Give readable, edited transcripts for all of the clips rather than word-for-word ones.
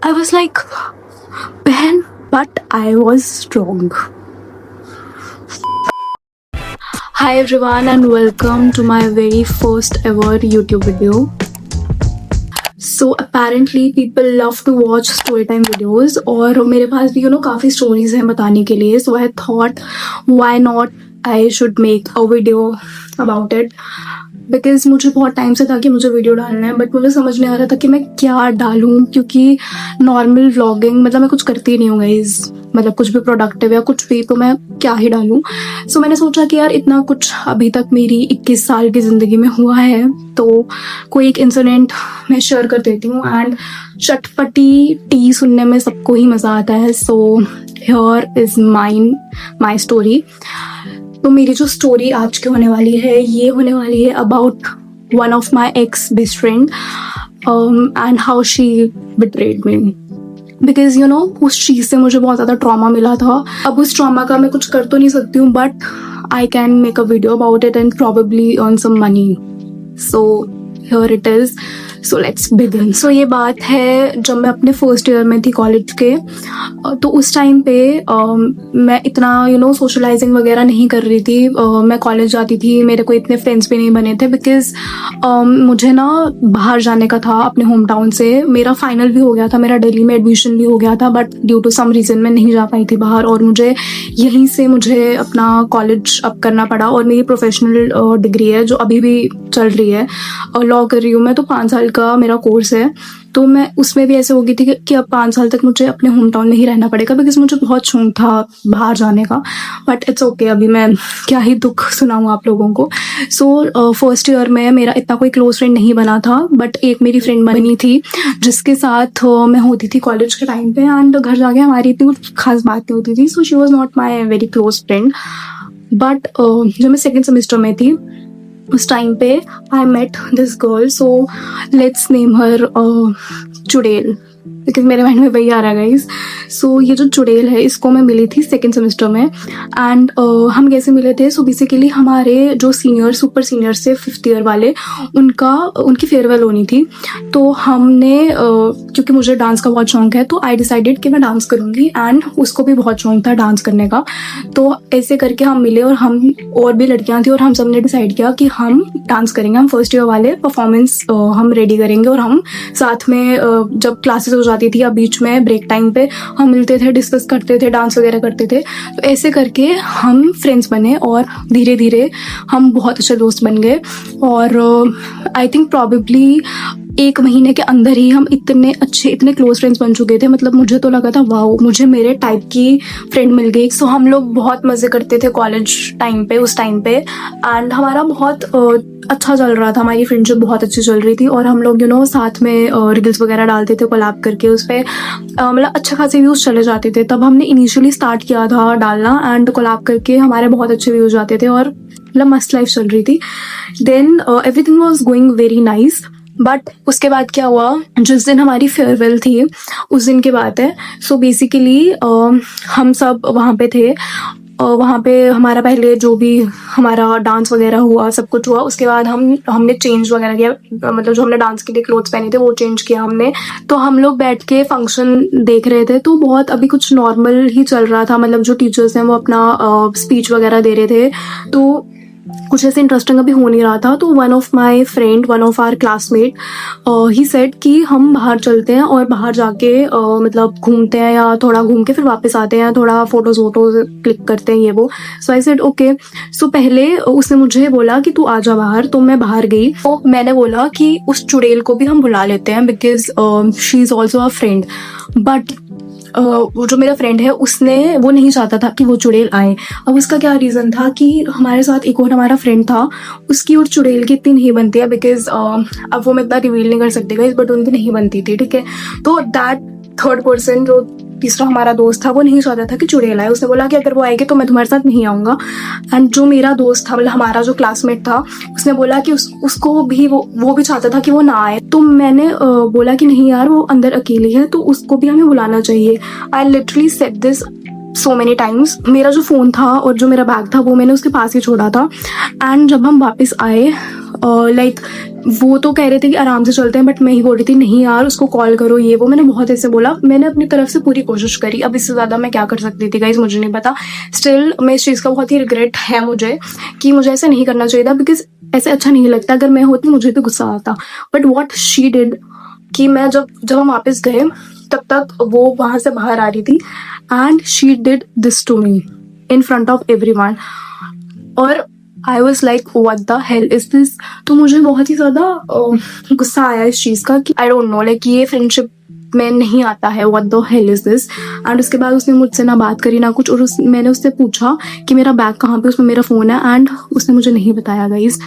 I was like, बहन, but I was strong. Hi everyone and welcome to my very first ever YouTube video. So apparently people love to watch story time videos और मेरे पास भी काफ़ी stories हैं बताने के लिए. So I thought why not I should make a video about it. Because मुझे बहुत टाइम से था कि मुझे वीडियो डालना है, बट मुझे समझ नहीं आ रहा था कि मैं क्या डालूँ, क्योंकि नॉर्मल व्लॉगिंग मतलब मैं कुछ करती नहीं हूँ गाइज, मतलब कुछ भी प्रोडक्टिव या कुछ भी, तो मैं क्या ही डालूँ. सो मैंने सोचा कि यार इतना कुछ अभी तक मेरी 21 साल की ज़िंदगी में हुआ है, तो कोई एक इंसिडेंट मैं शेयर कर देती हूँ. एंड चटपटी टी सुनने में सबको ही मज़ा आता है. So here is my story. तो मेरी जो स्टोरी आज की होने वाली है, ये होने वाली है about one of my x best friend and how she betrayed me. Because उस चीज़ से मुझे बहुत ज़्यादा ट्रॉमा मिला था. अब उस ट्रॉमा का मैं कुछ कर तो नहीं सकती हूँ, but I can make a video about it and probably earn some money. So here it is. So let's begin. So ये बात है जब मैं अपने फर्स्ट ईयर में थी कॉलेज के. तो उस टाइम पे मैं इतना सोशलाइजिंग वगैरह नहीं कर रही थी. मैं कॉलेज जाती थी, मेरे को इतने फ्रेंड्स भी नहीं बने थे, बिकॉज मुझे ना बाहर जाने का था अपने होम टाउन से. मेरा फाइनल भी हो गया था, मेरा दिल्ली में एडमिशन भी हो गया था, but due to some reason मैं नहीं जा पाई थी बाहर, और मुझे यहीं से मुझे अपना कॉलेज अप करना पड़ा. और मेरी प्रोफेशनल डिग्री है जो अभी भी चल रही है, और लॉ कर रही हूँ मैं. तो 5 साल का मेरा कोर्स है. तो मैं उसमें भी ऐसे हो गई थी कि अब 5 साल तक मुझे अपने होम टाउन में ही रहना पड़ेगा, बिकॉज मुझे बहुत शौक था बाहर जाने का. बट इट्स ओके, अभी मैं क्या ही दुख सुनाऊँ आप लोगों को. सो फर्स्ट ईयर में मेरा इतना कोई क्लोज फ्रेंड नहीं बना था, बट एक मेरी फ्रेंड बनी थी जिसके साथ मैं होती थी कॉलेज के टाइम पे. एंड घर जाके हमारी इतनी कुछ खास बात नहीं होती थी. So she was not my very close friend. But जब मैं सेकेंड सेमेस्टर में थी उस टाइम पे I met this girl. So let's name her चुड़ैल, बिकॉज मेरे माइंड में वही आ रहा है गाइज. सो ये जो चुड़ैल है, इसको मैं मिली थी सेकेंड सेमेस्टर में. एंड हम कैसे मिले थे? सो बेसिकली हमारे जो सीनियर सुपर सीनियर से 5th ईयर वाले, उनकी फेयरवेल होनी थी. तो हमने क्योंकि मुझे डांस का बहुत शौक है, तो आई डिसाइडेड कि मैं डांस करूँगी, एंड उसको भी बहुत शौक था डांस करने का. तो ऐसे करके हम मिले, और हम और भी लड़कियाँ थी, और हम सब ने डिसाइड किया कि हम डांस करेंगे. हम फर्स्ट ईयर वाले परफॉर्मेंस हम रेडी करेंगे, और हम साथ में जब क्लासेस हो जाती थी या बीच में ब्रेक टाइम पे हम मिलते थे, डिस्कस करते थे, डांस वगैरह करते थे. तो ऐसे करके हम फ्रेंड्स बने, और धीरे धीरे हम बहुत अच्छे दोस्त बन गए. और आई थिंक प्रॉबेबली 1 महीने के अंदर ही हम इतने अच्छे, इतने क्लोज फ्रेंड्स बन चुके थे. मतलब मुझे तो लगा था वाओ, मुझे मेरे टाइप की फ्रेंड मिल गई. सो हम लोग बहुत मज़े करते थे कॉलेज टाइम पे, उस टाइम पे. एंड हमारा बहुत अच्छा चल रहा था, हमारी फ्रेंडशिप बहुत अच्छी चल रही थी. और हम लोग साथ में रील्स वगैरह डालते थे कोलैब करके उस पर. मतलब अच्छे खासे व्यूज़ चले जाते थे. तब हमने इनिशियली स्टार्ट किया था डालना, एंड कोलैब करके हमारे बहुत अच्छे व्यूज़ आते थे, और मतलब मस्त लाइफ चल रही थी. Then everything was going very nice. But उसके बाद क्या हुआ, जिस दिन हमारी फेयरवेल थी उस दिन की बात है. सो बेसिकली हम सब वहाँ पे थे. वहाँ पे हमारा पहले जो भी हमारा डांस वगैरह हुआ, सब कुछ हुआ. उसके बाद हमने चेंज वगैरह किया, मतलब जो हमने डांस के लिए क्लोथ्स पहने थे वो चेंज किया हमने. तो हम लोग बैठ के फंक्शन देख रहे थे. तो बहुत अभी कुछ नॉर्मल ही चल रहा था, मतलब जो टीचर्स हैं वो अपना स्पीच वगैरह दे रहे थे. तो कुछ ऐसे इंटरेस्टिंग अभी हो नहीं रहा था. तो वन ऑफ आवर क्लासमेट ही सेड कि हम बाहर चलते हैं, और बाहर जाके मतलब घूमते हैं, या थोड़ा घूम के फिर वापस आते हैं, थोड़ा फोटोज क्लिक करते हैं, ये वो. सो आई सेड ओके. सो पहले उसने मुझे बोला कि तू आ जा बाहर. तो मैं बाहर गई. तो मैंने बोला कि उस चुड़ैल को भी हम बुला लेते हैं, because she is also a friend. But वो जो मेरा फ्रेंड है उसने वो नहीं चाहता था कि वो चुड़ैल आए. अब उसका क्या रीज़न था कि हमारे साथ एक और हमारा फ्रेंड था, उसकी और चुड़ैल की इतनी नहीं बनती है, बिकॉज अब वो मैं इतना रिवील नहीं कर सकती गाइस, बट उनकी नहीं बनती थी, ठीक है. तो दैट थर्ड पर्सन, जो तीसरा हमारा दोस्त था, वो नहीं चाहता था कि चुड़ैल आए. उसने बोला कि अगर वो आएगी तो मैं तुम्हारे साथ नहीं आऊँगा. एंड जो मेरा दोस्त था, मतलब हमारा जो क्लासमेट था, उसने बोला कि उसको भी वो भी चाहता था कि वो ना आए. तो मैंने बोला कि नहीं यार, वो अंदर अकेली है तो उसको भी हमें बुलाना चाहिए. I literally said this so many times. मेरा जो फ़ोन था और जो मेरा बैग था वो मैंने उसके पास ही छोड़ा था। एंड जब हम वापस आए, लाइक वो तो कह रहे थे कि आराम से चलते हैं, बट मैं ही बोल रही थी नहीं यार उसको कॉल करो ये वो। मैंने बहुत ऐसे बोला, मैंने अपनी तरफ से पूरी कोशिश करी। अब इससे ज़्यादा मैं क्या कर सकती थी गाइस, मुझे नहीं पता। स्टिल मैं इस चीज़ का बहुत ही रिग्रेट है मुझे कि मुझे ऐसे नहीं करना चाहिए था, बिकॉज ऐसे अच्छा नहीं लगता। अगर मैं होती मुझे तो गुस्सा आता। बट वॉट शी डिड कि मैं जब हम वापस गए तब तक वो वहाँ से बाहर आ रही थी and she did this to me in front of everyone. और I was like what the hell is this. तो मुझे बहुत ही ज़्यादा गुस्सा आया इस चीज़ का कि आई डोंट नो, लाइक ये फ्रेंडशिप में नहीं आता है, what the hell is this. And उसके बाद उसने मुझसे ना बात करी ना कुछ। और मैंने उससे पूछा कि मेरा बैग कहाँ पे, उसमें मेरा फ़ोन है। एंड उसने मुझे नहीं बताया गाइस,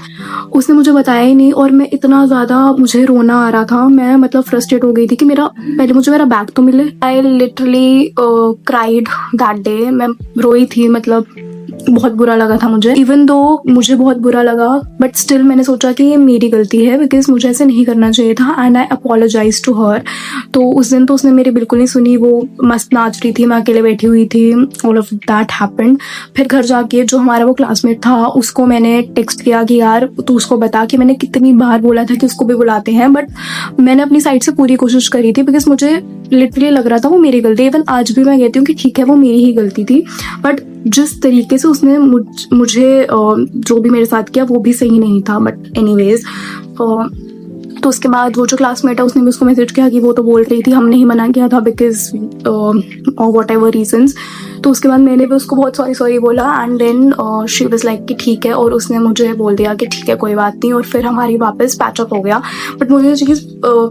उसने मुझे बताया ही नहीं। और मैं इतना ज़्यादा, मुझे रोना आ रहा था, मैं मतलब फ्रस्ट्रेट हो गई थी कि पहले मुझे मेरा बैग तो मिले। I literally cried that day. मैं रोई थी, मतलब बहुत बुरा लगा था मुझे। इवन दो मुझे बहुत बुरा लगा, बट स्टिल मैंने सोचा कि ये मेरी गलती है, बिकॉज मुझे ऐसे नहीं करना चाहिए था। And I apologize to her. तो उस दिन तो उसने मेरी बिल्कुल नहीं सुनी, वो मस्त नाच रही थी, मैं अकेले बैठी हुई थी। All of that happened. फिर घर जाके जो हमारा वो क्लासमेट था उसको मैंने टेक्स्ट किया कि यार तू उसको बता कि मैंने कितनी बार बोला था कि उसको भी बुलाते हैं। बट मैंने अपनी साइड से पूरी कोशिश करी थी, बिकॉज मुझे लिटरली लग रहा था वो मेरी गलती। इवन आज भी मैं कहती हूँ कि ठीक है वो मेरी ही गलती थी, बट जिस तरीके से उसने मुझे जो भी मेरे साथ किया वो भी सही नहीं था। बट एनीवेज, तो उसके बाद वो जो क्लासमेट है उसने भी उसको मैसेज किया कि वो तो बोल रही थी, हमने ही मना किया था बिकॉज वॉट एवर रीजन्स। तो उसके बाद मैंने भी उसको बहुत सॉरी बोला। And then she was like कि ठीक है, और उसने मुझे बोल दिया कि ठीक है कोई बात नहीं। और फिर हमारी वापस पैचअप हो गया। बट मुझे ये चीज़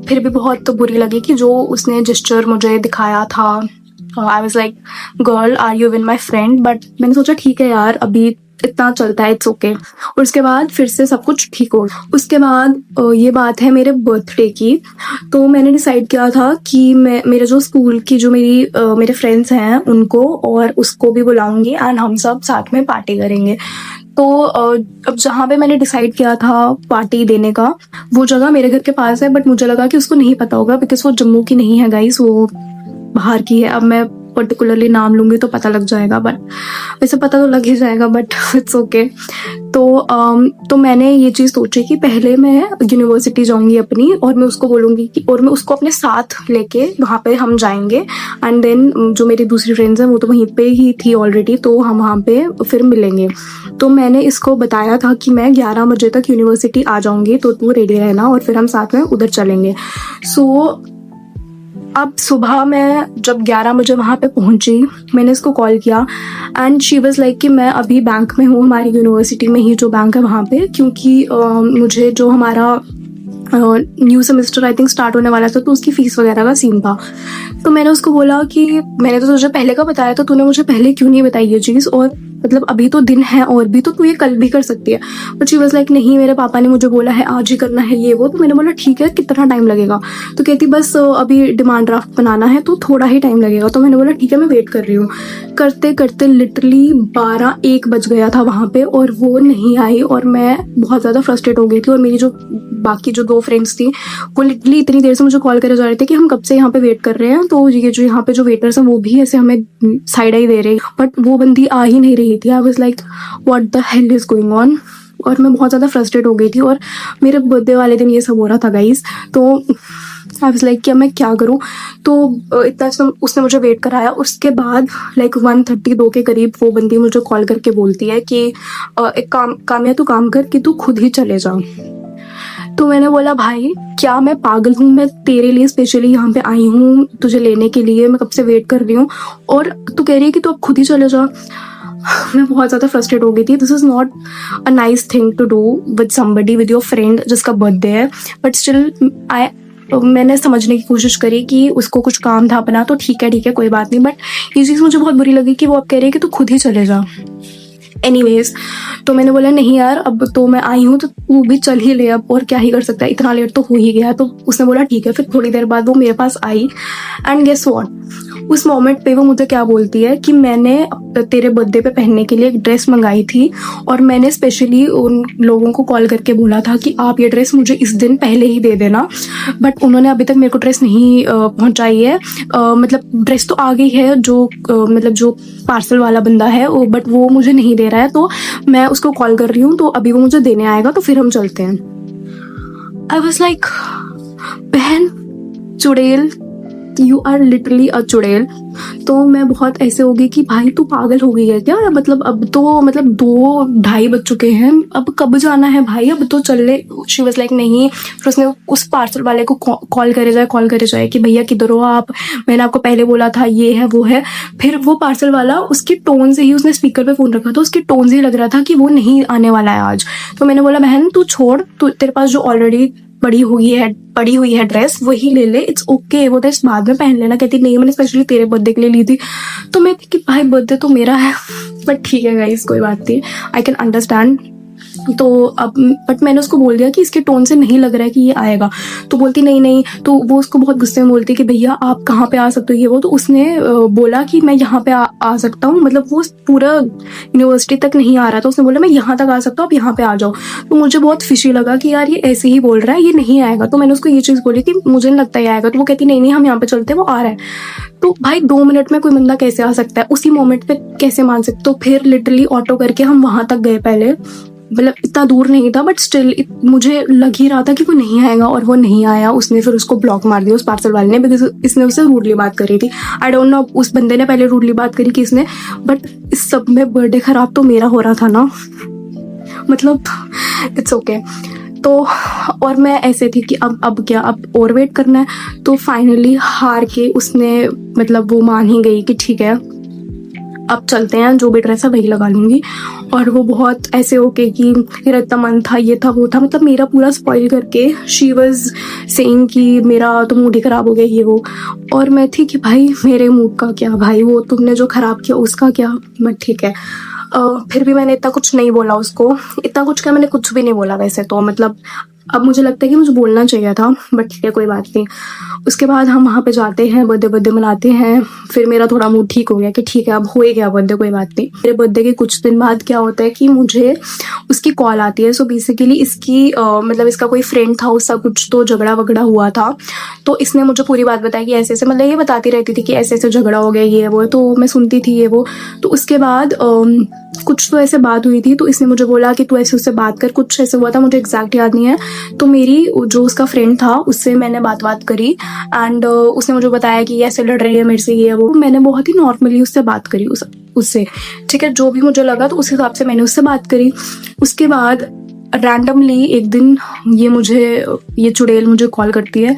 फिर भी बहुत बुरी लगी कि जो उसने जेस्चर मुझे दिखाया था, I was like girl are you even my friend. But मैंने सोचा ठीक है यार अभी इतना चलता है, इट्स ओके। और उसके बाद फिर से सब कुछ ठीक हो। उसके बाद ये बात है मेरे बर्थडे की। तो मैंने डिसाइड किया था कि मैं मेरे जो स्कूल की जो मेरे फ्रेंड्स हैं उनको और उसको भी बुलाऊंगी एंड हम सब साथ में पार्टी करेंगे। तो अब जहाँ पे मैंने डिसाइड किया था पार्टी देने का, वो जगह मेरे घर के पास है। बट मुझे लगा कि उसको नहीं पता होगा, बिकॉज वो जम्मू की नहीं है गाइस, वो बाहर की है। अब मैं पर्टिकुलरली नाम लूँगी तो पता लग जाएगा, बट वैसे पता तो लग ही जाएगा, बट इट्स ओके। तो मैंने ये चीज़ सोची कि पहले मैं यूनिवर्सिटी जाऊँगी अपनी, और मैं उसको बोलूँगी कि, और मैं उसको अपने साथ लेके वहाँ पे हम जाएंगे। एंड देन जो मेरी दूसरी फ्रेंड्स हैं वो तो वहीं पे ही थी ऑलरेडी, तो हम वहाँ पे फिर मिलेंगे। तो मैंने इसको बताया था कि मैं 11 बजे तक यूनिवर्सिटी आ जाऊँगी, तो तू रेडी रहना और फिर हम साथ में उधर चलेंगे। सो अब सुबह मैं जब 11 बजे वहाँ पे पहुँची, मैंने इसको कॉल किया एंड शी वाज लाइक कि मैं अभी बैंक में हूँ, हमारी यूनिवर्सिटी में ही जो बैंक है वहाँ पे, क्योंकि मुझे जो हमारा new semester I think start होने वाला था, तो उसकी फ़ीस वगैरह का सीन था। तो मैंने उसको बोला कि मैंने तो तुझे पहले का बताया था, तूने मुझे पहले क्यों नहीं बताई ये चीज़, और मतलब अभी तो दिन है और भी, तो तू ये कल भी कर सकती है। बट शी वाज लाइक नहीं मेरे पापा ने मुझे बोला है आज ही करना है ये वो। तो मैंने बोला ठीक है कितना टाइम लगेगा। तो कहती बस अभी डिमांड ड्राफ्ट बनाना है तो थोड़ा ही टाइम लगेगा। तो मैंने बोला ठीक है मैं वेट कर रही हूँ। करते करते लिटरली 12-1 बज गया था वहाँ पे, और वो नहीं आई। और मैं बहुत ज़्यादा फ्रस्ट्रेट हो गई थी। और मेरी जो बाकी जो 2 फ्रेंड्स थी वो लिटरली इतनी देर से मुझे कॉल करे जा रहे थे कि हम कब से यहाँ पे वेट कर रहे हैं। तो ये जो यहाँ पे जो वेटर्स हैं वो भी ऐसे हमें साइड ही दे रहे, बट वो बंदी आ ही नहीं रही थी। I was like what the hell is going on. और मैं बहुत ज़्यादा फ्रस्ट्रेट हो गई थी। और मेरे बर्थडे वाले दिन ये सब हो रहा था गाइस, तो आई वाज लाइक कि अब मैं क्या करूँ। तो इतना उसने मुझे वेट कराया। उसके बाद लाइक 1:32 के करीब वो बंदी मुझे कॉल करके बोलती है कि एक कामया तू काम कर कि तू खुद ही चले जा। तो मैंने बोला भाई क्या मैं पागल हूँ, मैं तेरे लिए स्पेशली यहाँ पे आई हूँ तुझे लेने के लिए, मैं कब से वेट कर रही हूँ, और तू कह रही है कि तू अब खुद ही चले जा। मैं बहुत ज़्यादा फ्रस्ट्रेट हो गई थी। This is not a nice thing to do with somebody, with your friend जिसका बर्थडे है। बट स्टिल मैंने समझने की कोशिश करी कि उसको कुछ काम था अपना, तो ठीक है कोई बात नहीं। बट ये चीज़ मुझे बहुत बुरी लगी कि वो अब कह रही है कि तू खुद ही चले जा। एनीवेज, तो मैंने बोला नहीं यार अब तो मैं आई हूँ तो तू भी चल ही ले अब, और क्या ही कर सकता है, इतना लेट तो हो ही गया। तो उसने बोला ठीक है। फिर थोड़ी देर बाद वो मेरे पास आई एंड गेस व्हाट, उस मोमेंट पे वो मुझे क्या बोलती है कि मैंने तेरे बर्थडे पे पहनने के लिए एक ड्रेस मंगाई थी और मैंने स्पेशली उन लोगों को कॉल करके बोला था कि आप ये ड्रेस मुझे इस दिन पहले ही दे देना, बट उन्होंने अभी तक मेरे को ड्रेस नहीं पहुंचाई है। मतलब ड्रेस तो आ गई है, जो मतलब जो पार्सल वाला बंदा है वो, बट वो मुझे नहीं दे रहा है, तो मैं उसको कॉल कर रही हूँ, तो अभी वो मुझे देने आएगा, तो फिर हम चलते हैं। आई वॉज लाइक, बहन चुड़ैल, यू आर लिटरली अ चुड़ैल। तो मैं बहुत ऐसे हो गई कि भाई तू पागल हो गई है क्या, मतलब अब तो मतलब 2-2:30 बज चुके हैं, अब कब जाना है भाई, अब तो चल ले। शी वाज लाइक नहीं। फिर उसने उस पार्सल वाले को कॉल करे जाए कि भैया किधर हो आप, मैंने आपको पहले बोला था ये है वो है। फिर वो पार्सल वाला, उसकी टोन से ही, उसने स्पीकर पे फोन रखा था, उसकी टोन से ही लग रहा था कि वो नहीं आने वाला है आज। तो मैंने बोला बहन तू छोड़, तू तेरे पास जो ऑलरेडी पड़ी हुई है ड्रेस वही ले ले, इट्स ओके, वो ड्रेस बाद में पहन लेना। कहती नहीं मैंने स्पेशली तेरे बर्थडे के लिए ली थी। तो मैं कि भाई बर्थडे तो मेरा है, बट ठीक है गाइस कोई बात नहीं, आई कैन अंडरस्टैंड। तो अब बट मैंने उसको बोल दिया कि इसके टोन से नहीं लग रहा है कि ये आएगा। तो बोलती नहीं। तो वो उसको बहुत गुस्से में बोलती कि भैया आप कहाँ पे आ सकते हो ये वो। तो उसने बोला कि मैं यहाँ पे आ सकता हूँ, मतलब वो पूरा यूनिवर्सिटी तक नहीं आ रहा था, उसने बोला मैं यहाँ तक आ सकता हूँ, आप यहाँ पे आ जाओ। तो मुझे बहुत फिशी लगा कि यार ये ऐसे ही बोल रहा है, ये नहीं आएगा। तो मैंने उसको ये चीज़ बोली कि मुझे नहीं लगता ये आएगा। तो वो कहती नहीं हम यहाँ पे चलते हैं, वो आ रहा है। तो भाई 2 मिनट में कोई बंदा कैसे आ सकता है, उसी मोमेंट पे कैसे मान सकते। तो फिर लिटरली ऑटो करके हम वहां तक गए पहले, मतलब इतना दूर नहीं था बट स्टिल मुझे लग ही रहा था कि कोई नहीं आएगा, और वो नहीं आया। उसने फिर उसको ब्लॉक मार दिया उस पार्सल वाले ने, बिकॉज इसने उससे रूडली बात करी थी। आई डोंट नो उस बंदे ने पहले रूडली बात करी कि इसने, बट इस सब में बर्थडे खराब तो मेरा हो रहा था ना, मतलब इट्स ओके। तो और मैं ऐसे थी कि अब क्या, अब और वेट करना है। तो फाइनली हार के उसने, मतलब वो मान ही गई कि ठीक है अब चलते हैं, जो भी ड्रेस है वही लगा लूंगी। और वो बहुत ऐसे होके कि मेरा इतना मन था, ये था वो था, मतलब मेरा पूरा स्पॉइल करके शी वाज सेइंग कि मेरा तो मूड ही खराब हो गया ये वो। और मैं थी कि भाई मेरे मूड का क्या भाई, वो तुमने जो खराब किया उसका क्या। मैं ठीक है। फिर भी मैंने इतना कुछ नहीं बोला उसको, इतना कुछ क्या, मैंने कुछ भी नहीं बोला वैसे तो, मतलब अब मुझे लगता है कि मुझे बोलना चाहिए था, बट ठीक है कोई बात नहीं। उसके बाद हम वहाँ पे जाते हैं, बर्थडे मनाते हैं। फिर मेरा थोड़ा मूड ठीक हो गया कि ठीक है अब हो ही गया बर्थडे, कोई बात नहीं। मेरे बर्थडे के कुछ दिन बाद क्या होता है कि मुझे उसकी कॉल आती है। सो बेसिकली इसकी मतलब इसका कोई फ्रेंड था, उसका कुछ तो झगड़ा वगड़ा हुआ था। तो इसने मुझे पूरी बात बताई कि ऐसे ऐसे, मतलब ये बताती रहती थी कि ऐसे ऐसे झगड़ा हो गया ये वो, तो मैं सुनती थी ये वो। तो उसके बाद कुछ तो ऐसे बात हुई थी, तो इसने मुझे बोला कि तू ऐसे उससे बात कर, कुछ ऐसे हुआ था, मुझे एग्जैक्ट याद नहीं है। तो मेरी जो उसका फ्रेंड था उससे मैंने बात करी, एंड उसने मुझे बताया कि ऐसे लड़ रही है मेरे से ये वो। मैंने बहुत ही नॉर्मली उससे बात करी उससे, ठीक है, जो भी मुझे लगा तो उस हिसाब से मैंने उससे बात करी। उसके बाद रैंडमली एक दिन ये चुड़ैल मुझे कॉल करती है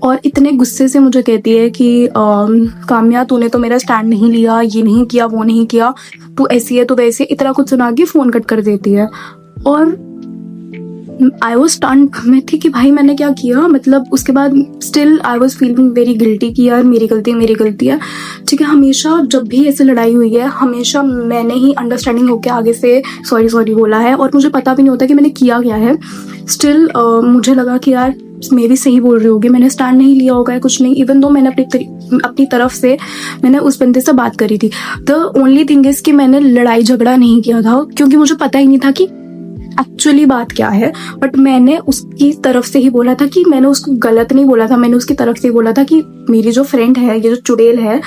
और इतने गुस्से से मुझे कहती है कि काम्या तूने तो मेरा स्टैंड नहीं लिया, ये नहीं किया वो नहीं किया, तू ऐसी है तो वैसे, इतना कुछ सुना के फ़ोन कट कर देती है। और आई वॉज स्टन्ड, मैं थी कि भाई मैंने क्या किया, मतलब उसके बाद still I was feeling very guilty कि यार मेरी गलती है, ठीक है। हमेशा जब भी ऐसे लड़ाई हुई है हमेशा मैंने ही अंडरस्टैंडिंग होकर आगे से सॉरी बोला है, और मुझे पता भी नहीं होता कि मैंने किया क्या है। स्टिल मुझे लगा कि यार मैं भी सही बोल रही होगी, मैंने स्टैंड नहीं लिया होगा कुछ नहीं, इवन दो मैंने अपनी तरफ से मैंने उस बंदे से बात करी थी। द ओनली थिंग इज कि मैंने लड़ाई झगड़ा नहीं किया था, क्योंकि मुझे पता ही नहीं था कि एक्चुअली बात क्या है। बट मैंने उसकी तरफ से ही बोला था कि मैंने उसको गलत नहीं बोला था, मैंने उसकी तरफ से ही बोला था कि मेरी जो फ्रेंड है, ये जो चुड़ैल है,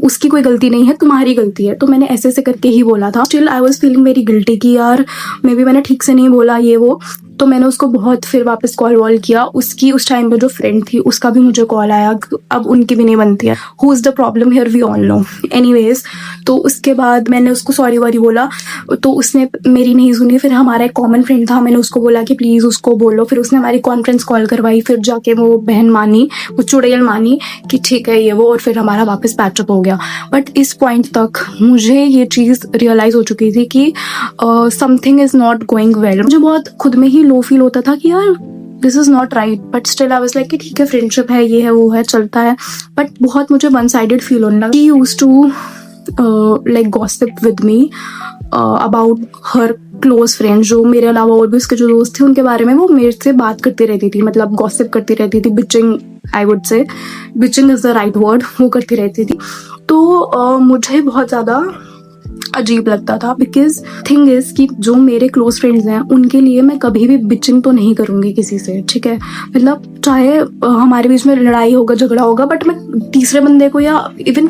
उसकी कोई गलती नहीं है, तुम्हारी गलती है। तो मैंने ऐसे करके ही बोला था। Still I was feeling very guilty कि यार मे बी मैंने ठीक से नहीं बोला ये वो। तो मैंने उसको बहुत फिर वापस कॉल वॉल किया। उसकी उस टाइम पे जो फ्रेंड थी उसका भी मुझे कॉल आया, अब उनकी भी नहीं बनती है। Who is the problem here we all know. Anyways, तो उसके बाद मैंने उसको सॉरी वॉरी बोला, तो उसने मेरी नहीं सुनी। फिर हमारा एक कॉमन फ्रेंड था, मैंने उसको बोला कि प्लीज़ उसको बोलो। फिर उसने हमारी कॉन्फ्रेंस कॉल करवाई, फिर जाके वो बहन मानी, वो चुड़ैल मानी कि ठीक है ये वो, और फिर हमारा वापस पैचअप हो गया। बट इस पॉइंट तक मुझे ये चीज़ रियलाइज़ हो चुकी थी कि something is not going well. मुझे बहुत खुद में ही लो फील होता था कि यार this is not right, but still I was like कि ठीक है फ्रेंडशिप है, ये है वो है, चलता है। बट बहुत मुझे वन साइडेड फील होने लगा। He used to like gossip with me about her close friend, जो मेरे अलावा और भी उसके जो दोस्त थे उनके बारे में वो मेरे से बात करती रहती थी, मतलब गॉसिप करती रहती थी, bitching, I would say bitching is the right word, वो करती रहती थी। तो मुझे बहुत ज़्यादा अजीब लगता था, बिकॉज थिंग इज कि जो मेरे क्लोज फ्रेंड्स हैं उनके लिए मैं कभी भी बिचिंग तो नहीं करूँगी किसी से, ठीक है। मतलब चाहे हमारे बीच में लड़ाई होगा, झगड़ा होगा, बट मैं तीसरे बंदे को या इवन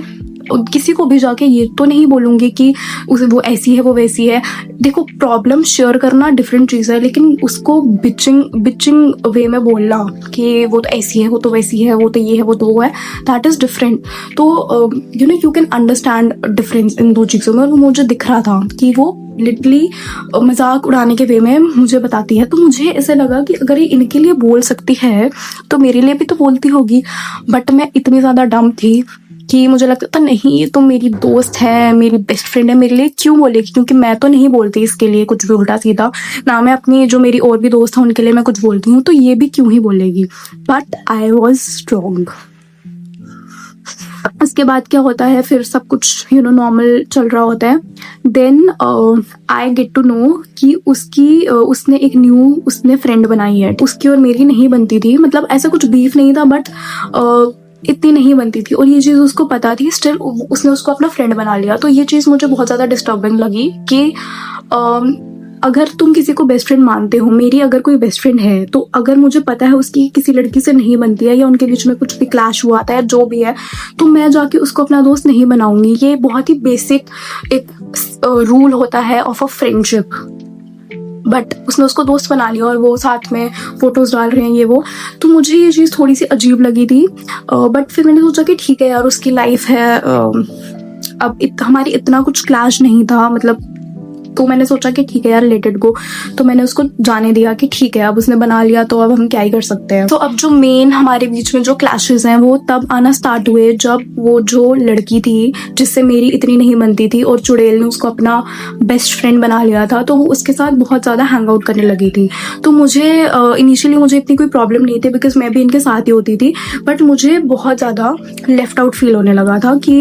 किसी को भी जाके ये तो नहीं बोलूँगी कि उसे वो ऐसी है वो वैसी है। देखो, प्रॉब्लम शेयर करना डिफरेंट चीज़ है, लेकिन उसको बिचिंग वे में बोलना कि वो तो ऐसी है, वो तो वैसी है, वो तो ये है, वो तो वो है, दैट इज़ डिफरेंट। तो you can understand difference in दो चीज़ों में। और वो मुझे दिख रहा था कि वो लिटरली मजाक उड़ाने के वे में मुझे बताती है। तो मुझे ऐसे लगा कि अगर ये इनके लिए बोल सकती है तो मेरे लिए भी तो बोलती होगी। बट मैं इतनी ज़्यादा डम थी कि मुझे लगता था नहीं, ये तो मेरी दोस्त है, मेरी बेस्ट फ्रेंड है, मेरे लिए क्यों बोलेगी, क्योंकि मैं तो नहीं बोलती इसके लिए कुछ भी उल्टा सीधा, ना मैं अपनी जो मेरी और भी दोस्त हैं उनके लिए मैं कुछ बोलती हूँ, तो ये भी क्यों ही बोलेगी। But I was strong. उसके बाद क्या होता है, फिर सब कुछ नॉर्मल चल रहा होता है। Then I get to know कि उसने एक न्यू फ्रेंड बनाई है। उसकी और मेरी नहीं बनती थी, मतलब ऐसा कुछ बीफ नहीं था, बट इतनी नहीं बनती थी, और ये चीज़ उसको पता थी। स्टिल उसने उसको अपना फ्रेंड बना लिया। तो ये चीज़ मुझे बहुत ज़्यादा डिस्टर्बिंग लगी कि अगर तुम किसी को बेस्ट फ्रेंड मानते हो, मेरी अगर कोई बेस्ट फ्रेंड है, तो अगर मुझे पता है उसकी किसी लड़की से नहीं बनती है या उनके बीच में कुछ भी क्लैश हुआ था या जो भी है, तो मैं जाके उसको अपना दोस्त नहीं बनाऊंगी। ये बहुत ही बेसिक एक रूल होता है ऑफ अ फ्रेंडशिप। बट उसने उसको दोस्त बना लिया और वो साथ में फोटोज डाल रहे हैं, ये वो। तो मुझे ये चीज़ थोड़ी सी अजीब लगी थी। बट फिर मैंने सोचा कि ठीक है यार, उसकी लाइफ है। अब हमारी इतना कुछ क्लैश नहीं था, मतलब। तो मैंने सोचा कि ठीक है यार, लेट इट गो। तो मैंने उसको जाने दिया कि ठीक है, अब उसने बना लिया तो अब हम क्या ही कर सकते हैं। तो अब जो मेन हमारे बीच में जो क्लैशेस हैं वो तब आना स्टार्ट हुए जब वो जो लड़की थी जिससे मेरी इतनी नहीं बनती थी और चुड़ैल ने उसको अपना बेस्ट फ्रेंड बना लिया था, तो वो उसके साथ बहुत ज़्यादा हैंग आउट करने लगी थी। तो मुझे इनिशियली मुझे इतनी कोई प्रॉब्लम नहीं थी, बिकॉज मैं भी इनके साथ ही होती थी। बट मुझे बहुत ज़्यादा लेफ्ट आउट फील होने लगा था कि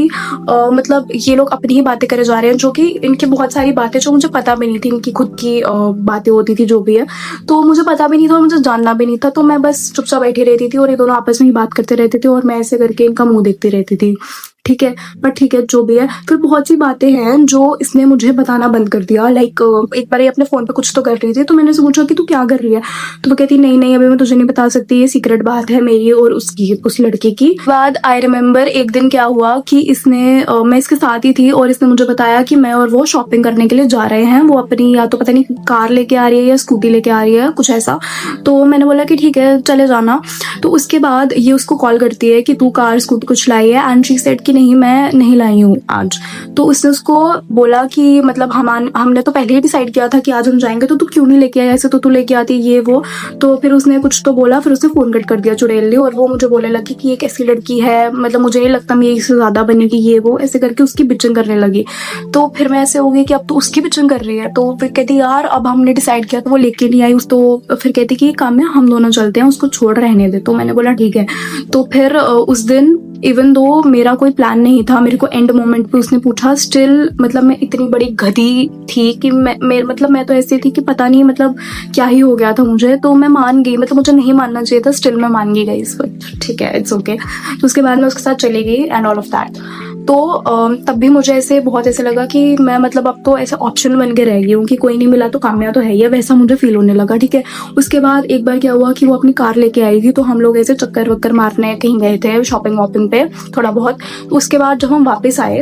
मतलब ये लोग अपनी ही बातें करे जा रहे हैं, जो कि इनकी बहुत सारी बातें जो मुझे पता भी नहीं थी, इनकी खुद की बातें होती थी जो भी है, तो मुझे पता भी नहीं था और मुझे जानना भी नहीं था। तो मैं बस चुपचाप बैठी रहती थी और ये दोनों आपस में ही बात करते रहते थे और मैं ऐसे करके इनका मुंह देखती रहती थी, ठीक है। बट ठीक है, जो भी है। फिर बहुत सी बातें हैं जो इसने मुझे बताना बंद कर दिया। लाइक एक बार ये अपने फ़ोन पे कुछ तो कर रही थी, तो मैंने उससे पूछा कि तू क्या कर रही है, तो वो कहती नहीं अभी मैं तुझे नहीं बता सकती, ये सीक्रेट बात है मेरी और उसकी, उस लड़के की। बाद आई रिमेम्बर एक दिन क्या हुआ कि इसने मैं इसके साथ ही थी और इसने मुझे बताया कि मैं और वो शॉपिंग करने के लिए जा रहे हैं। वो अपनी या तो पता नहीं कार लेके आ रही है या स्कूटी लेके आ रही है, कुछ ऐसा। तो मैंने बोला कि ठीक है चले जाना। तो उसके बाद ये उसको कॉल करती है कि तू कार स्कूटी कुछ लाई है, एंड शी सेड कि नहीं, मैं नहीं लाई हूँ आज। तो उसने उसको बोला कि मतलब हमने तो पहले ही डिसाइड किया था कि आज हम जाएंगे, तो तू क्यों नहीं लेके आया, ऐसे तो तू लेके आती, ये वो। तो फिर उसने कुछ तो बोला, फिर उसने फोन कट कर दिया चुड़ैल ने, और वो मुझे बोलने लगी कि ये कैसी लड़की है, मतलब मुझे नहीं लगता मैं इससे ज्यादा बनेगी, ये वो ऐसे करके उसकी बिचिंग करने लगी। तो फिर मैं ऐसे हो गई कि अब तो उसकी बिचिंग कर रही है। तो फिर कहती यार अब हमने डिसाइड किया, तो वो लेके नहीं आई उस। तो फिर कहती कि काम है, हम दोनों चलते हैं, उसको छोड़ रहने दे। तो मैंने बोला ठीक है। तो फिर उस दिन इवन दो मेरा कोई प्लान नहीं था, मेरे को एंड मोमेंट पे उसने पूछा, स्टिल मतलब मैं इतनी बड़ी गधी थी कि मैं तो ऐसी थी कि पता नहीं मतलब क्या ही हो गया था मुझे। तो मैं मान गई, मतलब मुझे नहीं मानना चाहिए था, स्टिल मैं मान गई इस वक्त, ठीक है, इट्स ओके। तो उसके बाद मैं उसके साथ चली गई एंड ऑल ऑफ दैट। तो तब भी मुझे ऐसे बहुत ऐसे लगा कि मैं मतलब अब तो ऐसा ऑप्शन बन के रह गई हूँ कि कोई नहीं मिला तो कामयाब तो है ही है, वैसा मुझे फील होने लगा, ठीक है। उसके बाद एक बार क्या हुआ कि वो अपनी कार लेके आई थी, तो हम लोग ऐसे चक्कर वक्कर मारने कहीं गए थे, शॉपिंग वॉपिंग पे थोड़ा बहुत। उसके बाद जब हम वापस आए,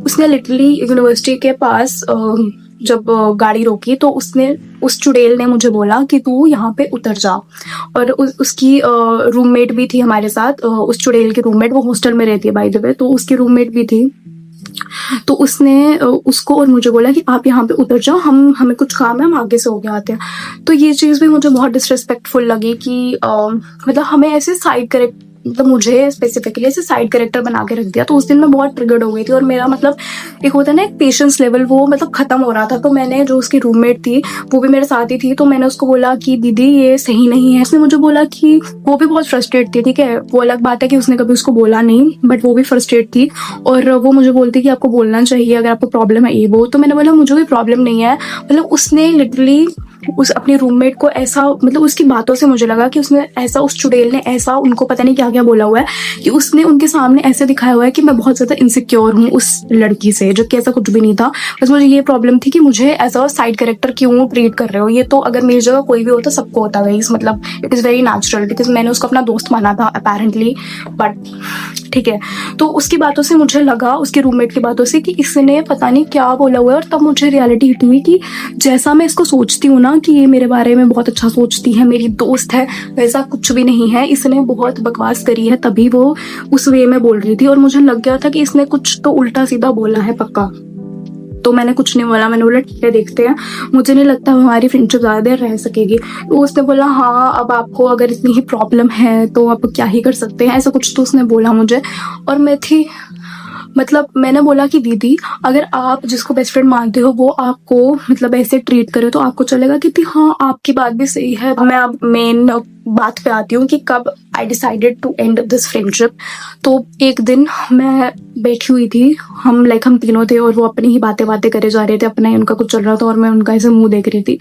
उसने लिटरली यूनिवर्सिटी के पास जब गाड़ी रोकी, तो उस चुड़ैल ने मुझे बोला कि तू यहाँ पे उतर जा। और उसकी रूममेट भी थी हमारे साथ, उस चुड़ैल की रूममेट, वो हॉस्टल में रहती है बाय द वे, तो उसकी रूममेट भी थी। तो उसने उसको और मुझे बोला कि आप यहाँ पे उतर जाओ, हमें कुछ काम है, हम आगे से होके आते हैं। तो ये चीज़ भी मुझे बहुत डिसरिस्पेक्टफुल लगी कि मतलब हमें ऐसे साइड करेक्ट, मतलब मुझे स्पेसिफिकली ऐसे साइड कैरेक्टर बना के रख दिया। तो उस दिन मैं बहुत ट्रिगर्ड हो गई थी और मेरा मतलब एक होता है ना एक पेशेंस लेवल, वो मतलब खत्म हो रहा था। तो मैंने, जो उसकी रूममेट थी वो भी मेरे साथ ही थी, तो मैंने उसको बोला कि दीदी ये सही नहीं है। उसने मुझे बोला कि वो भी बहुत फ्रस्ट्रेट थी, ठीक है, वो अलग बात है कि उसने कभी उसको बोला नहीं, बट वो भी फ्रस्ट्रेट थी। और वो मुझे बोलती कि आपको बोलना चाहिए अगर आपको प्रॉब्लम है ये वो। तो मैंने बोला मुझे कोई प्रॉब्लम नहीं है, मतलब उसने लिटरली उस अपने रूममेट को ऐसा, मतलब उसकी बातों से मुझे लगा कि उसने ऐसा, उस चुड़ैल ने ऐसा उनको पता नहीं क्या क्या बोला हुआ है कि उसने उनके सामने ऐसे दिखाया हुआ है कि मैं बहुत ज़्यादा इनसिक्योर हूँ उस लड़की से, जो कि ऐसा कुछ भी नहीं था। बस मुझे ये प्रॉब्लम थी कि मुझे एज अ साइड कैरेक्टर क्यों ट्रीट कर रहे हो। ये तो अगर मेरी जगह कोई भी होता सबको होता गाइस, मतलब it is very natural, because मैंने उसको अपना दोस्त माना था अपेरेंटली, बट ठीक है। तो उसकी बातों से मुझे लगा, उसके रूममेट की बातों से, कि इसने पता नहीं क्या बोला हुआ है। और तब मुझे रियलिटी हिट हुई कि जैसा मैं इसको सोचती हूँ ना कि ये मेरे बारे में बहुत अच्छा सोचती है, मेरी दोस्त है, वैसा कुछ भी नहीं है। इसने बहुत बकवास करी है, तभी वो उस वे में बोल रही थी। और मुझे लग गया था कि इसने कुछ तो उल्टा सीधा बोला है पक्का। तो मैंने कुछ नहीं बोला, मैंने बोला ठीक है देखते हैं, मुझे नहीं लगता हमारी फ्रेंडशिप ज़्यादा देर रह सकेगी। तो उसने बोला हाँ, अब आपको अगर इतनी ही प्रॉब्लम है तो आप क्या ही कर सकते हैं, ऐसा कुछ तो उसने बोला मुझे। और मैं थी, मतलब मैंने बोला कि दीदी अगर आप जिसको बेस्ट फ्रेंड मानते हो वो आपको मतलब ऐसे ट्रीट करे तो आपको चलेगा? कि हाँ आपकी बात भी सही है। मैं अब मेन बात पे आती हूँ कि कब I decided to end this friendship. तो एक दिन मैं बैठी हुई थी, हम तीनों थे और वो अपनी ही बातें करे जा रहे थे, अपना ही उनका कुछ चल रहा था और मैं उनका ऐसे मुंह देख रही थी।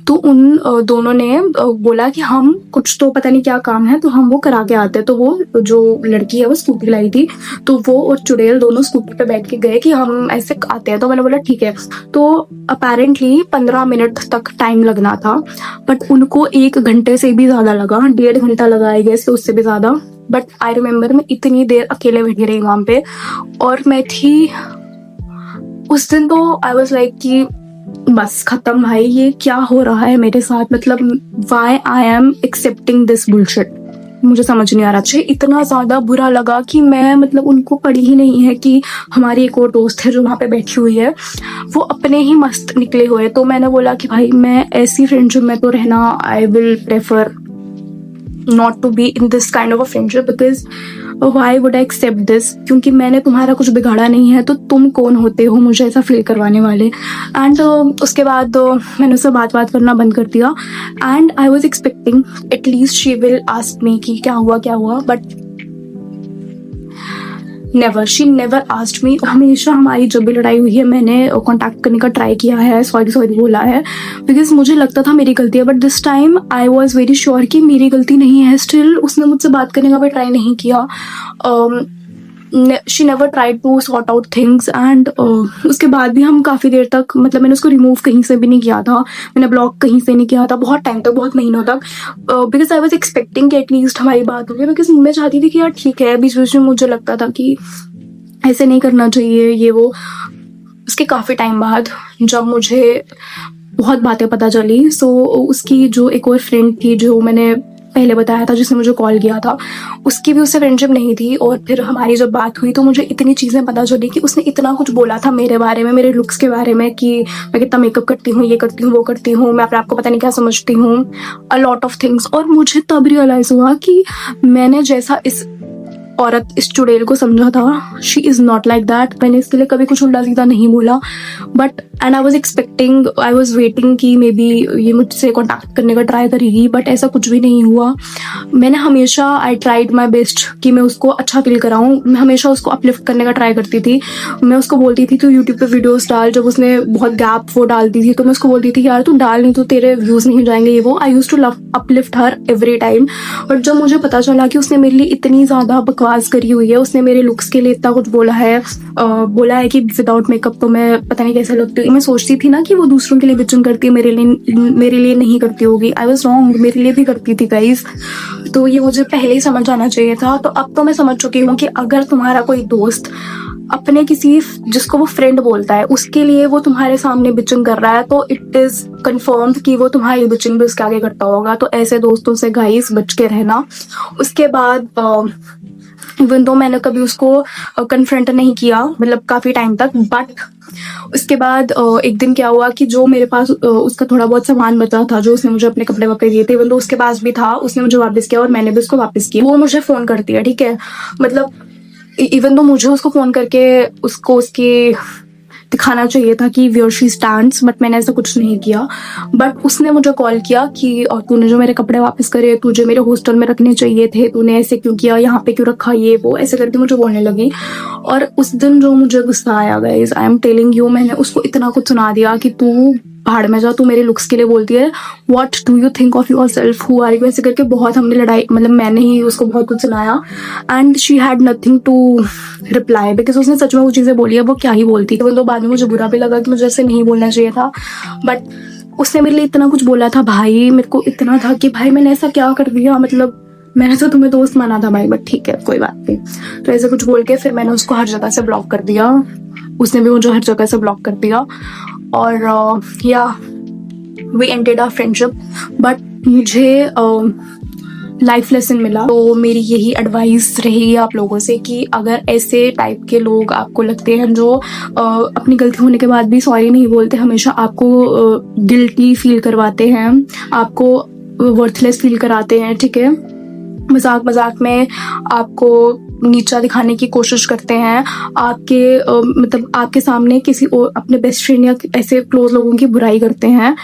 तो उन दोनों ने बोला कि हम कुछ तो पता नहीं क्या काम है तो हम वो करा के आते हैं। तो वो जो लड़की है वो स्कूटी लाई थी, तो वो और चुड़ैल दोनों स्कूटी पे बैठ के गए कि हम ऐसे आते हैं। तो मैंने बोला ठीक है। तो अपेरेंटली 15 मिनट तक टाइम लगना था, बट उनको 1 घंटे से भी ज़्यादा लगा, 1.5 घंटा लगा आई गेस, उससे भी ज़्यादा। बट आई रिमेम्बर मैं इतनी देर अकेले बैठी रही वहाँ पे। और मैं थी उस दिन, तो आई वॉज लाइक कि बस खत्म भाई, ये क्या हो रहा है मेरे साथ, मतलब why I am accepting this bullshit, मुझे समझ नहीं आ रहा। मुझे इतना ज़्यादा बुरा लगा कि मैं मतलब उनको पड़ी ही नहीं है कि हमारी एक और दोस्त है जो वहाँ पे बैठी हुई है, वो अपने ही मस्त निकले हुए। तो मैंने बोला कि भाई मैं ऐसी फ्रेंडशिप में तो रहना, I will prefer not to be in this kind of a friendship, because why would I accept this, क्योंकि मैंने तुम्हारा कुछ बिगाड़ा नहीं है, तो तुम कौन होते हो मुझे ऐसा फील करवाने वाले। एंड उसके बाद मैंने उससे बात करना बंद कर दिया। And I was expecting at least she will ask me कि क्या हुआ, but never, she never asked me. हमेशा हमारी जब भी लड़ाई हुई है मैंने कांटेक्ट करने का ट्राई किया है, सॉरी बोला है, बिकॉज मुझे लगता था मेरी गलती है। But this time I was very sure कि मेरी गलती नहीं है। स्टिल उसने मुझसे बात करने का भी ट्राई नहीं किया। She never tried to sort out things. And उसके बाद भी हम काफ़ी देर तक, मतलब मैंने उसको रिमूव कहीं से भी नहीं किया था, मैंने ब्लॉक कहीं से नहीं किया था, बहुत टाइम तक, बहुत महीनों तक, बिकॉज आई वॉज एक्सपेक्टिंग कि एटलीस्ट हमारी बात हो गई। बिकॉज मैं चाहती थी कि यार ठीक है, बीच बीच में मुझे लगता था कि ऐसे नहीं करना चाहिए ये वो। उसके काफ़ी टाइम बाद जब मुझे बहुत बातें पता चली, सो उसकी जो एक और फ्रेंड थी जो मैंने पहले बताया था, जिसने मुझे कॉल किया था, उसकी भी उससे फ्रेंडशिप नहीं थी। और फिर हमारी जब बात हुई तो मुझे इतनी चीज़ें पता चली कि उसने इतना कुछ बोला था मेरे बारे में, मेरे लुक्स के बारे में, कि मैं कितना मेकअप करती हूँ, ये करती हूँ, वो करती हूँ, मैं अपने आपको पता नहीं क्या समझती हूँ, अ लॉट ऑफ थिंग्स। और मुझे तब रियलाइज़ हुआ कि मैंने जैसा इस औरत, इस चुड़ैल को समझा था, she is not like that. मैंने इसके लिए कभी कुछ उल्टा सीधा नहीं बोला, but and I was expecting, I was waiting कि मे बी ये मुझसे कॉन्टैक्ट करने का ट्राई करेगी, बट ऐसा कुछ भी नहीं हुआ। मैंने हमेशा, आई ट्राइड माई बेस्ट कि मैं उसको अच्छा फील कराऊँ, मैं हमेशा उसको अपलिफ्ट करने का ट्राई करती थी। मैं उसको बोलती थी तू यूट्यूब पे वीडियोस डाल, जब उसने बहुत गैप वो डालती थी तो मैं उसको बोलती थी यार तू डाल, नहीं तो तेरे व्यूज़ नहीं जाएंगे, ये वो। I used to love uplift her every time. But जब मुझे पता चला कि उसने मेरे लिए इतनी ज़्यादा बकवास करी हुई है, उसने मेरे लुक्स के लिए इतना कुछ बोला है, बोला है कि विदाउट मेकअप तो मैं पता नहीं कैसे लगती हूँ। मैं सोचती थी ना कि वो दूसरों के लिए बिचिंग करती है, मेरे लिए नहीं करती होगी। आई वॉज रॉन्ग, मेरे लिए भी करती थी गाइज। तो ये मुझे पहले ही समझ आना चाहिए था। तो अब तो मैं समझ चुकी हूँ कि अगर तुम्हारा कोई दोस्त अपने किसी जिसको वो फ्रेंड बोलता है उसके लिए वो तुम्हारे सामने बिचिंग कर रहा है, तो इट इज़ कन्फर्म्ड कि वो तुम्हारी बिचिंग भी उसके आगे करता होगा। तो ऐसे दोस्तों से गाइस बच के रहना। उसके बाद इवन दो मैंने कभी उसको कन्फ्रंट नहीं किया, मतलब काफ़ी टाइम तक, बट उसके बाद एक दिन क्या हुआ कि जो मेरे पास उसका थोड़ा बहुत सामान बचा था, जो उसने मुझे अपने कपड़े वपड़े दिए थे, इवन दो उसके पास भी था, उसने मुझे वापस किया और मैंने भी उसको वापस किया। वो मुझे फ़ोन करती है, ठीक है, मतलब इवन तो मुझे उसको फ़ोन करके उसको उसकी दिखाना चाहिए था कि वेयर शी स्टैंड्स, बट मैंने ऐसा कुछ नहीं किया। बट उसने मुझे कॉल किया कि तूने जो मेरे कपड़े वापस करे, तुझे मेरे हॉस्टल में रखने चाहिए थे, तूने ऐसे क्यों किया, यहाँ पे क्यों रखा, ये वो ऐसे करके मुझे बोलने लगी। और उस दिन जो मुझे गुस्सा आया guys, I am telling you, मैंने उसको इतना कुछ सुना दिया कि तू भाड़ में जाओ, तू मेरे लुक्स के लिए बोलती है, what do you think of yourself, who are you, ऐसे करके बहुत हमने लड़ाई, मतलब मैंने ही उसको बहुत कुछ सुनाया and she had nothing to reply because उसने सच में वो चीज़ें बोली है, वो क्या ही बोलती। तो बाद में मुझे बुरा भी लगा कि मुझे ऐसे नहीं बोलना चाहिए था, बट उसने मेरे लिए इतना कुछ बोला था भाई, मेरे को इतना था कि भाई मैंने ऐसा क्या कर दिया, मतलब मैंने तो तुम्हें दोस्त माना था भाई, बट ठीक है कोई बात नहीं। तो ऐसे कुछ बोल के फिर मैंने उसको हर जगह से ब्लॉक कर दिया, उसने भी मुझे हर जगह से ब्लॉक कर दिया और या we ended our friendship. But मुझे लाइफ लेसन मिला, तो मेरी यही एडवाइस रहेगी आप लोगों से कि अगर ऐसे टाइप के लोग आपको लगते हैं जो अपनी गलती होने के बाद भी सॉरी नहीं बोलते, हमेशा आपको गिल्टी फील करवाते हैं, आपको वर्थलेस फील कराते हैं, ठीक है, मजाक मजाक में आपको नीचा दिखाने की कोशिश करते हैं, आपके मतलब आपके सामने किसी और अपने बेस्ट फ्रेंड या ऐसे क्लोज लोगों की बुराई करते हैं,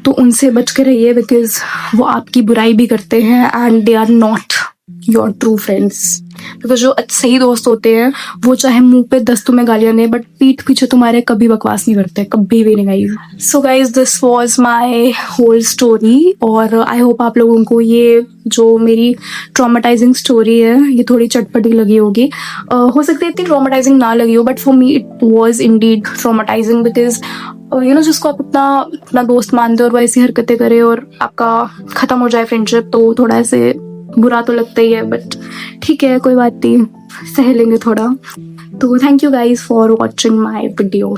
तो उनसे बच के रहिए बिकॉज वो आपकी बुराई भी करते हैं and they are not your true friends. Because जो सही दोस्त होते हैं वो चाहे मुंह पे 10 तुम्हें गालियां दें बट पीठ पीछे तुम्हारे कभी बकवास नहीं करते, कभी भी नहीं guys. So guys this was my whole story और आई होप आप लोगों को ये जो मेरी ट्रॉमेटाइजिंग स्टोरी है ये थोड़ी चटपटी लगी होगी। हो सकता है इतनी ट्रॉमेटाइजिंग ना लगी हो, but for me it was Indeed traumatising because you know जिसको आप अपना दोस्त मानते हो और वो ऐसी हरकतें करे और आपका ख़त्म हो जाए फ्रेंडशिप, तो थोड़ा ऐसे बुरा तो लगता ही है, बट ठीक है कोई बात नहीं, सह लेंगे थोड़ा। तो thank you guys for watching my video.